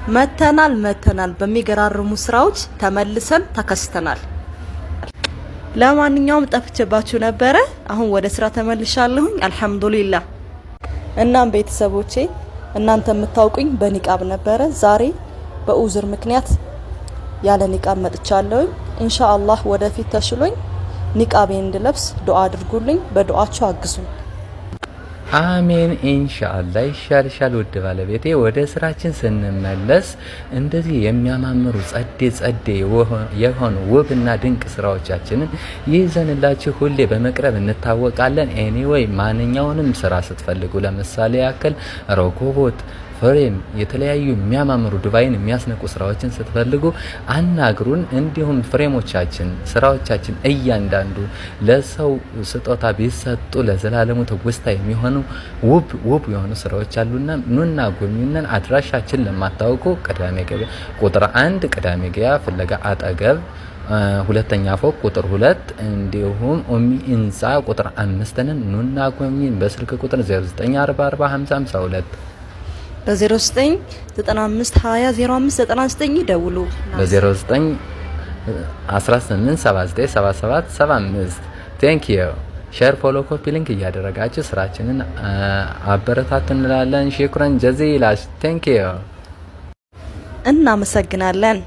መተናል በሚገራርሙ ስራዎች ተመልሰን ተከስተናል። ለማንኛውም ጠፍቼባችሁ ነበረ። አሁን ወደ ስራ ተመልሻለሁኝ አልহামዱሊላህ። እናም ቤተሰቦቼ እናንተ የምታውቁኝ በኒቃብ ነበረ። ዛሬ በኡዝር ምክንያት ያለ ኒቃብ መጥቻለሁኝ። ኢንሻአላህ ወደፊት ተሽሎኝ ኒቃቤን እንድለብስ ዱአ አድርጉልኝ፣ በዱአችሁ አግዙኝ። አሜን ኢንሻአላህ። ይሻልሻል ውድ ባለቤቴ። ወደ ስራችን ስንመለስ እንደዚህ የሚያማምሩ ጸዴ የሆኑ ውብና ድንቅ ስራዎቻችንን ይዘንላችሁ ሁሌ በመቅረብ እንታወቃለን። ኤኒዌይ ማንኛውንም ስራ ስትፈልጉ ለምሳሌ ያክል ሮኮቦት፣ ፍሬም፣ የተለያዩ የሚያማምሩ ዱባይን የሚያስነቁ ስራዎችን ስትፈልጉ አናግሩን። እንዲሁም ፍሬሞቻችን፣ ስራዎቻችን እያንዳንዱ ለሰው ስጦታ ቢሰጡ ለዘላለሙ ትውስታ የሚሆኑ ውብ የሆኑ ስራዎች አሉና ኑና ጎብኙን። አድራሻችን ለማታውቁ ቅዳሜ ገበያ ቁጥር 1 ቅዳሜ ገበያ ፍለጋ አጠገብ ሁለተኛ ፎቅ ቁጥር 2 እንዲሁም ኡሚ ኢንሳ ቁጥር 5 ነን። ኑና ጎብኙን። በስልክ ቁጥር 09445052 በ0995200599 ደውሉ። በ0918797775 ቴንክ ዩ። ሼር ፎሎ ኮፒ ሊንክ እያደረጋችሁ ስራችንን አበረታቱ እንላለን። ሹክራን ጀዚላ ቴንክ ዩ። እናመሰግናለን።